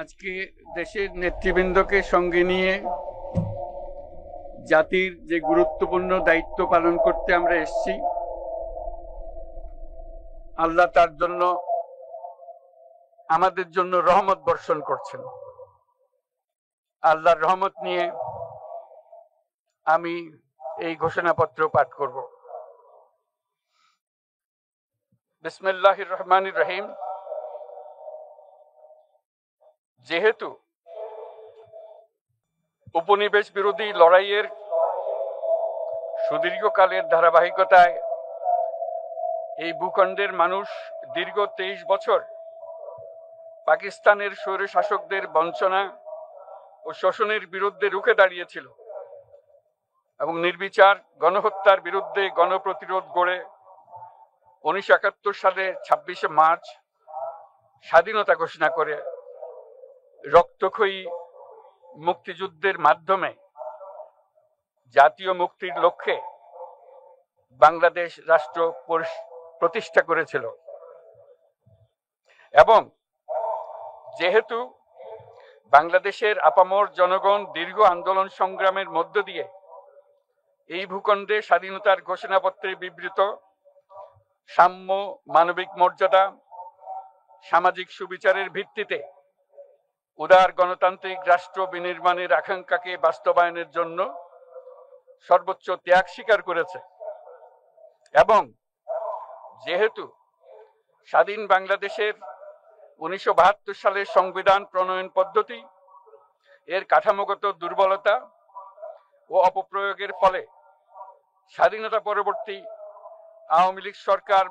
আজকে দেশের নেতৃবৃন্দকে সঙ্গে নিয়ে জাতির যে গুরুত্বপূর্ণ দায়িত্ব পালন করতে আমরা এসেছি, আল্লাহ তার জন্য আমাদের জন্য রহমত বর্ষণ করছেন। আল্লাহর রহমত নিয়ে আমি এই ঘোষণাপত্র পাঠ করব। বিসমিল্লাহির রহমানির রহিম। যেহেতু উপনিবেশ বিরোধী লড়াইয়ের সুদীর্ঘকালের ধারাবাহিকতায় এই ভূখণ্ডের মানুষ দীর্ঘ 23 বছর পাকিস্তানের স্বৈরশাসকদের বঞ্চনা ও শোষণের বিরুদ্ধে রুখে দাঁড়িয়েছিল এবং নির্বিচার গণহত্যার বিরুদ্ধে গণপ্রতিরোধ গড়ে 1971 সালে 26শে মার্চ স্বাধীনতা ঘোষণা করে রক্তক্ষয়ী মুক্তিযুদ্ধের মাধ্যমে জাতীয় মুক্তির লক্ষ্যে বাংলাদেশ রাষ্ট্র প্রতিষ্ঠা করেছিল। এবং যেহেতু বাংলাদেশের আপামর জনগণ দীর্ঘ আন্দোলন সংগ্রামের মধ্য দিয়ে এই ভূখণ্ডে স্বাধীনতার ঘোষণাপত্রে বিবৃত সাম্য, মানবিক মর্যাদা, সামাজিক সুবিচারের ভিত্তিতে উদার গণতান্ত্রিক রাষ্ট্র বিনির্মাণের আকাঙ্ক্ষাকে বাস্তবায়নের জন্য সর্বোচ্চ ত্যাগ স্বীকার করেছে, এবং যেহেতু স্বাধীন বাংলাদেশের 1972 সালের সংবিধান প্রণয়ন পদ্ধতি এর কাঠামোগত দুর্বলতা ও অপপ্রয়োগের ফলে স্বাধীনতা পরবর্তী আওয়ামী লীগ সরকার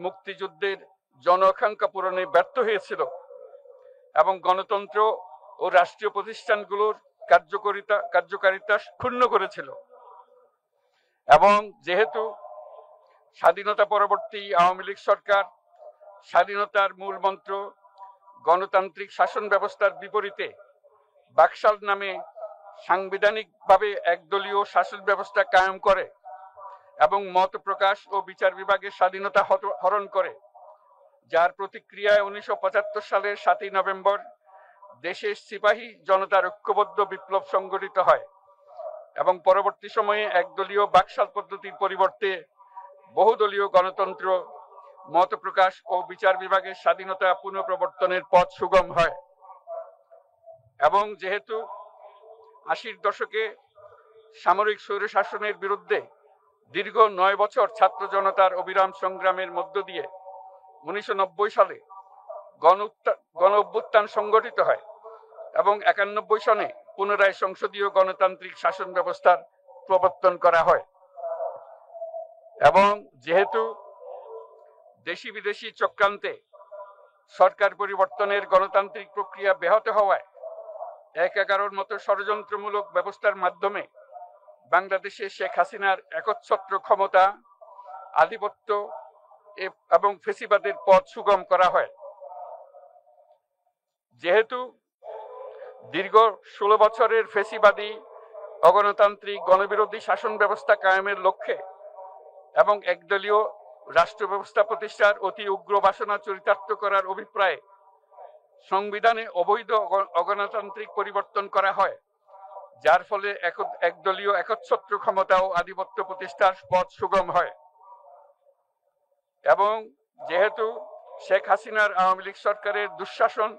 মুক্তিযুদ্ধের জন আকাঙ্ক্ষা পূরণে ব্যর্থ হয়েছিল এবং গণতন্ত্র ও রাষ্ট্রীয় প্রতিষ্ঠানগুলোর কার্যকারিতা ক্ষুণ্ণ করেছিল, এবং যেহেতু স্বাধীনতা পরবর্তী আওয়ামী লীগ সরকার স্বাধীনতার মূল মন্ত্র গণতান্ত্রিক শাসন ব্যবস্থার বিপরীতে বাকশাল নামে সাংবিধানিকভাবে একদলীয় শাসন ব্যবস্থা কায়েম করে এবং মত প্রকাশ ও বিচার বিভাগের স্বাধীনতা হরণ করে, যার প্রতিক্রিয়ায় 1975 সালের 7ই নভেম্বর দেশের সিপাহী জনতার ঐক্যবদ্ধ বিপ্লব সংগঠিত হয় এবং পরবর্তী সময়ে একদলীয় বাকশাল পদ্ধতির পরিবর্তে বহুদলীয় গণতন্ত্র, মত প্রকাশ ও বিচার বিভাগের স্বাধীনতা পুনঃপ্রবর্তনের পথ সুগম হয়। এবং যেহেতু 80-র দশকে সামরিক স্বৈরশাসনের বিরুদ্ধে দীর্ঘ 9 বছর ছাত্র জনতার অবিরাম সংগ্রামের মধ্য দিয়ে 1990 সালে গণ অভ্যুত্থান সংগঠিত হয় এবং 91 সনে পুনরায় সংসদীয় গণতান্ত্রিক শাসন ব্যবস্থার প্রবর্তন করা হয়, এবং যেহেতু দেশি বিদেশি চক্রান্তে সরকার পরিবর্তনের গণতান্ত্রিক প্রক্রিয়া ব্যাহত হওয়ায় 1/11 মতো ষড়যন্ত্রমূলক ব্যবস্থার মাধ্যমে বাংলাদেশে শেখ হাসিনার একচ্ছত্র ক্ষমতা, আধিপত্য এবং ফেসিবাদের পথ সুগম করা হয়। যেহেতু দীর্ঘ 16 বছরের ফেসিবাদী অগণতান্ত্রিক গণবিরোধী শাসন ব্যবস্থা কায়েমের লক্ষ্যে এবং একদলীয় রাষ্ট্র ব্যবস্থা প্রতিষ্ঠার অতি উগ্র বাসনা চরিতার্থ করার অভিপ্রায়ে সংবিধানে অবৈধ অগণতান্ত্রিক পরিবর্তন করা হয়, যার ফলে একদলীয় একচ্ছত্র ক্ষমতা ও আধিপত্য প্রতিষ্ঠার পথ সুগম হয়। এবং যেহেতু শেখ হাসিনার আওয়ামী লীগ সরকারের দুঃশাসন,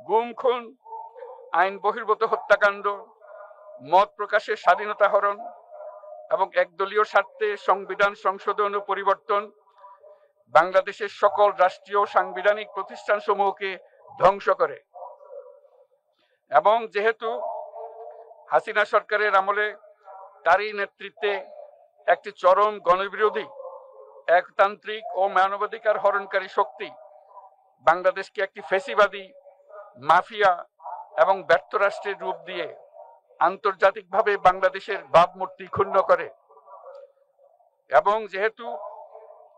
গুম খুন, আইন বহির্ভূত হত্যাকাণ্ড, মত প্রকাশের স্বাধীনতা হরণ এবং একদলীয় স্বার্থে সংবিধান সংশোধন ও পরিবর্তন বাংলাদেশের সকল রাষ্ট্রীয় সাংবিধানিক প্রতিষ্ঠান সমূহকে ধ্বংস করে, এবং যেহেতু হাসিনা সরকারের আমলে তারই নেতৃত্বে একটি চরম গণবিরোধী, একতান্ত্রিক ও মানবাধিকার হরণকারী শক্তি বাংলাদেশকে একটি ফেসিবাদী, মাফিয়া এবং ব্যর্থ রাষ্ট্রের রূপ দিয়ে আন্তর্জাতিকভাবে বাংলাদেশের ভাবমূর্তি ক্ষুণ্ণ করে, এবং যেহেতু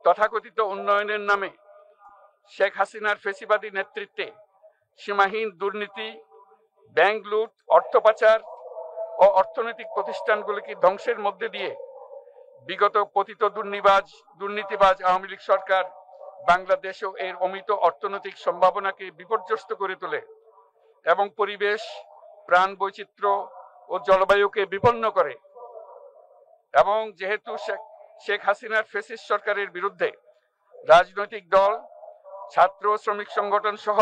তথাকথিত উন্নয়নের নামে শেখ হাসিনার ফেসিবাদী নেতৃত্বে সীমাহীন দুর্নীতি, ব্যাংক লুট, অর্থ পাচার ও অর্থনৈতিক প্রতিষ্ঠানগুলিকে ধ্বংসের মধ্যে দিয়ে বিগত পতিত দুর্নীতিবাজ আওয়ামী লীগ সরকার বাংলাদেশ ও এর অমিত অর্থনৈতিক সম্ভাবনাকে বিপর্যস্ত করে তোলে এবং পরিবেশ, প্রাণ বৈচিত্র্য ও জলবায়ুকে বিপন্ন করে। এবং যেহেতু শেখ হাসিনার ফ্যাসিস্ট সরকারের বিরুদ্ধে রাজনৈতিক দল, ছাত্র শ্রমিক সংগঠন সহ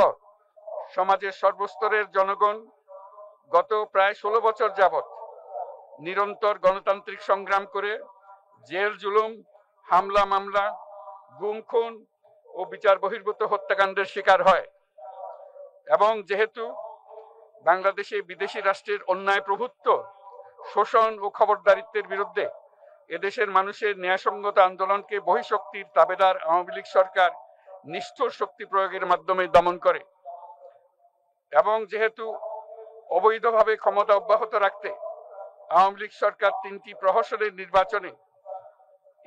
সমাজের সর্বস্তরের জনগণ গত প্রায় 16 বছর যাবৎ নিরন্তর গণতান্ত্রিক সংগ্রাম করে জেল জুলুম, হামলা মামলা, গুম খুন ও বিচার বহির্ভূত হত্যাকাণ্ডের শিকার হয়। এবং যেহেতু বাংলাদেশে বিদেশি রাষ্ট্রের অন্যায় প্রভুত্ব, শোষণ ও খবরদারিত্বের বিরুদ্ধে এদেশের মানুষের ন্যায়সঙ্গত আন্দোলনকে বহিঃশক্তির তাবেদার আওয়ামী লীগ সরকার নিষ্ঠুর শক্তি প্রয়োগের মাধ্যমে দমন করে। এবং যেহেতু অবৈধভাবে ক্ষমতা অব্যাহত রাখতে আওয়ামী লীগ সরকার 3টি প্রহসনের নির্বাচনে,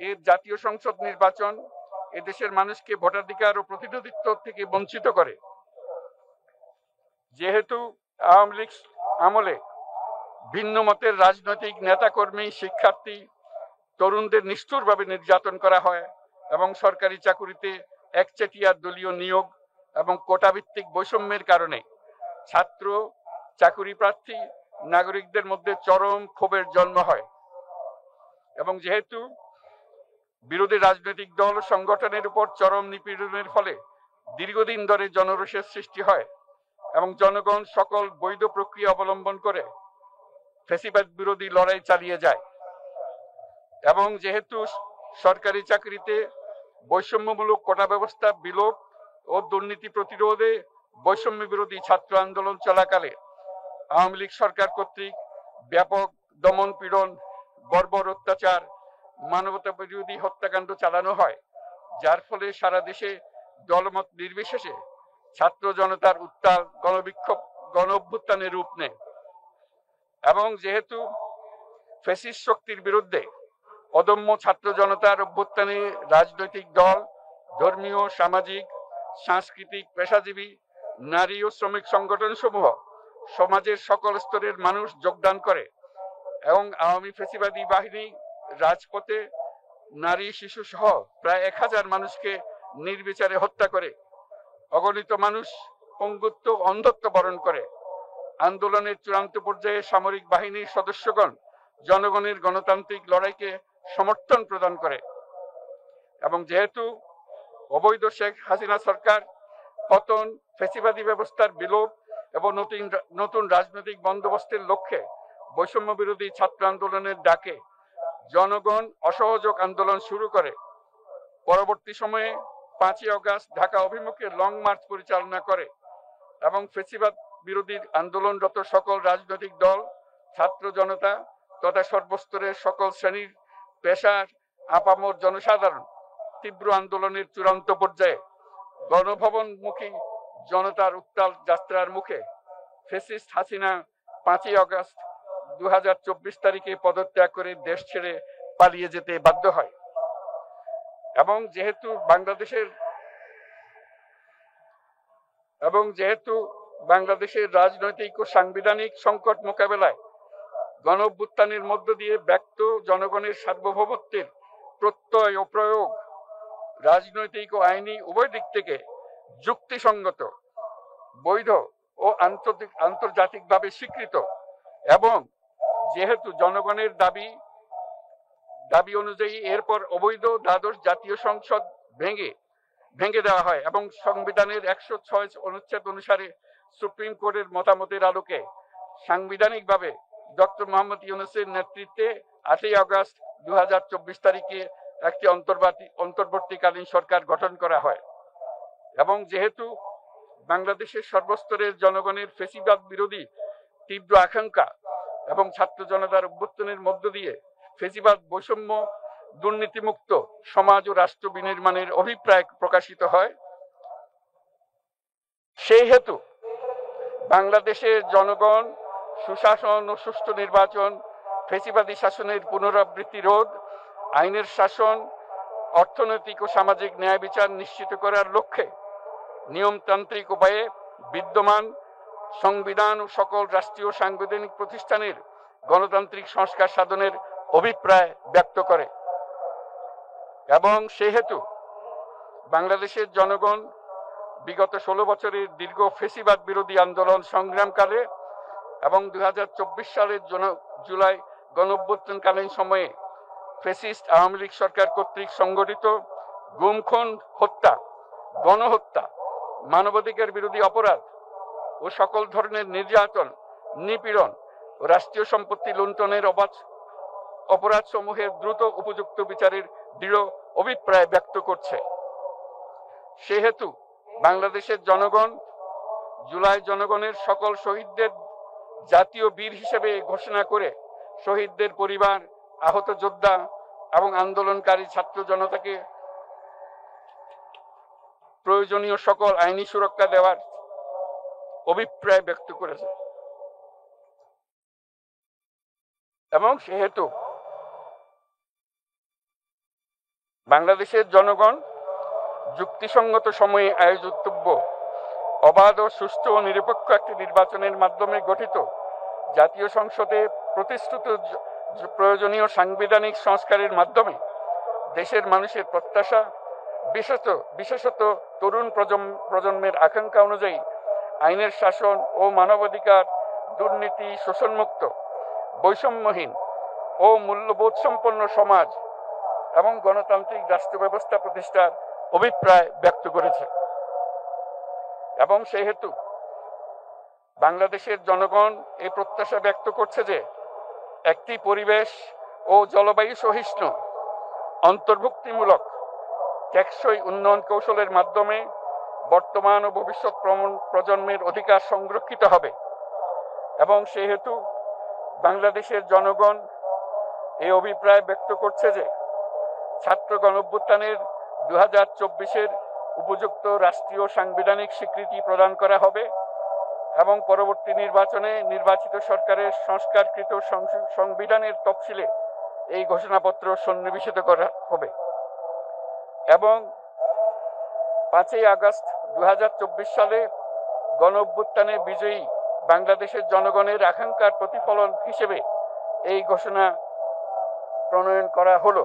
এর জাতীয় সংসদ নির্বাচন, এদেশের মানুষকে ভোটাধিকার ও প্রতিনিধিত্ব থেকে বঞ্চিত করে। যেহেতু আওয়ামী লীগ আমলে ভিন্ন মতের রাজনৈতিক নেতাকর্মী, শিক্ষার্থী, তরুণদের নিষ্ঠুরভাবে নির্যাতন করা হয় এবং সরকারি চাকুরিতে একচেটিয়া দলীয় নিয়োগ এবং কোটাভিত্তিক বৈষম্যের কারণে ছাত্র, চাকুরি প্রার্থী, নাগরিকদের মধ্যে চরম ক্ষোভের জন্ম হয়। এবং যেহেতু বিরোধী রাজনৈতিক দল সংগঠনের উপর চরম নিপীড়নের ফলে দীর্ঘদিন ধরে জনরোষের সৃষ্টি হয় এবং জনগণ সকল বৈধ প্রক্রিয়া অবলম্বন করে ফ্যাসিবাদ বিরোধী লড়াই চালিয়ে যায়। এবং যেহেতু সরকারি চাকরিতে বৈষম্যমূলক কোটা ব্যবস্থা বিলোপ ও দুর্নীতি প্রতিরোধে বৈষম্য বিরোধী ছাত্র আন্দোলন চলাকালে আওয়ামী লীগ সরকার কর্তৃক ব্যাপক দমন পীড়ন, বর্বর অত্যাচার, মানবতা বিরোধী হত্যাকাণ্ড চালানো হয়, যার ফলে সারা দেশে দলমত নির্বিশেষে ছাত্র জনতার উত্তাল গণবিক্ষোভ, গণ অভ্যুত্থানের রূপ নেয়। এবং যেহেতু ফ্যাসিস্ট শক্তির বিরুদ্ধে অদম্য ছাত্র জনতার অভ্যুত্থানে রাজনৈতিক দল, ধর্মীয়, সামাজিক, সাংস্কৃতিক, পেশাজীবী, নারী ও শ্রমিক সংগঠন সমূহ সমাজের সকল স্তরের মানুষ যোগদান করে এবং আওয়ামী ফ্যাসিবাদী বাহিনী রাজপথে নারী, শিশু সহ প্রায় 1000 মানুষকে নির্বিচারে হত্যা করে, অগণিত মানুষ পঙ্গুত্ব, অন্ধত্ব বরণ করে। আন্দোলনের চূড়ান্ত পর্যায়ে সামরিক বাহিনীর সদস্যগণ জনগণের গণতান্ত্রিক লড়াইকে সমর্থন প্রদান করে। এবং যেহেতু অবৈধ শেখ হাসিনা সরকার পতন, ফ্যাসিবাদী ব্যবস্থার বিলোপ এবং নতুন রাজনৈতিক বন্দোবস্তের লক্ষ্যে বৈষম্য বিরোধী ছাত্র আন্দোলনের ডাকে জনগণ অসহযোগ আন্দোলন শুরু করে, পরবর্তী সময়ে 5ই আগস্ট ঢাকা অভিমুখে লং মার্চ পরিচালনা করে এবং ফ্যাসিবাদ বিরোধী আন্দোলনরত সকল রাজনৈতিক দল, ছাত্র জনতা তথা সর্বস্তরের সকল শ্রেণীর, পেশার, আপামর জনসাধারণ তীব্র আন্দোলনের চূড়ান্ত পর্যায়ে গণভবনমুখী জনতার উত্তাল যাত্রার মুখে ফ্যাসিস্ট হাসিনা 5ই আগস্ট 2024 তারিখে পদত্যাগ করে দেশ ছেড়ে পালিয়ে যেতে বাধ্য হয়। এবং যেহেতু বাংলাদেশের রাজনৈতিক ও সাংবিধানিক সংকট মোকাবেলায় গণ অভ্যুত্থানের মধ্য দিয়ে ব্যক্ত জনগণের সার্বভৌমত্বের প্রত্যয় ও প্রয়োগ রাজনৈতিক ও আইনি উভয় দিক থেকে যুক্তিসঙ্গত, বৈধ ও আন্তর্জাতিকভাবে স্বীকৃত। এবং যেহেতু জনগণের দাবি অনুযায়ী এরপর অবৈধ দ্বাদশ জাতীয় সংসদ ভেঙে দেওয়া হয় এবং সংবিধানের 106 অনুচ্ছেদ অনুসারে সুপ্রিম কোর্টের মতামতের আলোকে সাংবিধানিকভাবে ডক্টর মোহাম্মদ ইউনূসের নেতৃত্বে 8ই আগস্ট 2024 তারিখে একটি অন্তর্বর্তীকালীন সরকার গঠন করা হয়। এবং যেহেতু বাংলাদেশের সর্বস্তরের জনগণের ফ্যাসিবাদ বিরোধী তীব্র আকাঙ্ক্ষা এবং ছাত্র জনতার অভ্যুত্থানের মধ্য দিয়ে ফ্যাসিবাদ, বৈষম্য, দুর্নীতিমুক্ত সমাজ ও রাষ্ট্র বিনির্মাণের অভিপ্রায় প্রকাশিত হয়, সেই হেতু বাংলাদেশের জনগণ সুশাসন ও সুষ্ঠু নির্বাচন, ফ্যাসিবাদী শাসনের পুনরাবৃত্তি রোধ, আইনের শাসন, অর্থনৈতিক ও সামাজিক ন্যায় বিচার নিশ্চিত করার লক্ষ্যে নিয়মতান্ত্রিক উপায়ে বিদ্যমান সংবিধান ও সকল রাষ্ট্রীয় সাংবিধানিক প্রতিষ্ঠানের গণতান্ত্রিক সংস্কার সাধনের অভিপ্রায় ব্যক্ত করে। এবং সেহেতু বাংলাদেশের জনগণ বিগত 16 বছরের দীর্ঘ ফেসিবাদ বিরোধী আন্দোলন সংগ্রামকালে এবং 2024 সালের জুলাই গণঅভ্যুত্থানকালীন সময়ে ফ্যাসিস্ট আওয়ামী লীগ সরকার কর্তৃক সংগঠিত গুম খুন, হত্যা, গণহত্যা, মানবাধিকার বিরোধী অপরাধ ও সকল ধরনের নির্যাতন, নিপীড়ন ও রাষ্ট্রীয় সম্পত্তি লুণ্ঠনের অপরাধ সমূহের দ্রুত উপযুক্ত বিচারের দৃঢ় অভিপ্রায় ব্যক্ত করছে। সেহেতু বাংলাদেশের জনগণ জুলাই জনগণের সকল শহীদদের জাতীয় বীর হিসেবে ঘোষণা করে শহীদদের পরিবার, আহত যোদ্ধা এবং আন্দোলনকারী ছাত্র জনতাকে প্রয়োজনীয় সকল আইনি সুরক্ষা দেওয়ার অভিপ্রায় ব্যক্ত করেছে। এবং সেহেতু বাংলাদেশের জনগণ যুক্তিসঙ্গত সময়ে আয়োজিতব্য অবাধ ও সুষ্ঠু ও নিরপেক্ষ একটি নির্বাচনের মাধ্যমে গঠিত জাতীয় সংসদে প্রতিশ্রুত প্রয়োজনীয় সাংবিধানিক সংস্কারের মাধ্যমে দেশের মানুষের প্রত্যাশা, বিশেষত তরুণ প্রজন্মের আকাঙ্ক্ষা অনুযায়ী আইনের শাসন ও মানবাধিকার, দুর্নীতি, শোষণমুক্ত, বৈষম্যহীন ও মূল্যবোধ সম্পন্ন সমাজ এবং গণতান্ত্রিক রাষ্ট্র ব্যবস্থা প্রতিষ্ঠার অভিপ্রায় ব্যক্ত করেছে। এবং সেহেতু বাংলাদেশের জনগণ এই প্রত্যাশা ব্যক্ত করছে যে একটি পরিবেশ ও জলবায়ু সহিষ্ণু, অন্তর্ভুক্তিমূলক, টেকসই উন্নয়ন কৌশলের মাধ্যমে বর্তমান ও ভবিষ্যৎ প্রজন্মের অধিকার সংরক্ষিত হবে। এবং সেহেতু বাংলাদেশের জনগণ এই অভিপ্রায় ব্যক্ত করছে যে ছাত্র গণঅভ্যুত্থানের 2024-এর উপযুক্ত রাষ্ট্রীয় সাংবিধানিক স্বীকৃতি প্রদান করা হবে এবং পরবর্তী নির্বাচনে নির্বাচিত সরকারের সংস্কারকৃত সংবিধানের তফসিলে এই ঘোষণাপত্র সন্নিবেশিত করা হবে। এবং 5ই আগস্ট 2024 সালে গণঅভ্যুত্থানে বিজয়ী বাংলাদেশের জনগণের আকাঙ্ক্ষার প্রতিফলন হিসেবে এই ঘোষণা প্রণয়ন করা হলো।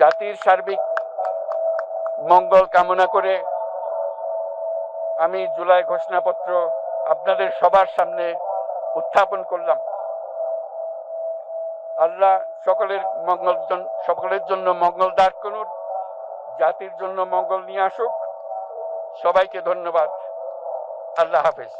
জাতির সার্বিক মঙ্গল কামনা করে আমি জুলাই ঘোষণাপত্র আপনাদের সবার সামনে উত্থাপন করলাম। আল্লাহ সকলের জন্য মঙ্গল দান করুন, জাতির জন্য মঙ্গল নিয়ে আসুক। সবাইকে ধন্যবাদ। আল্লাহ হাফেজ।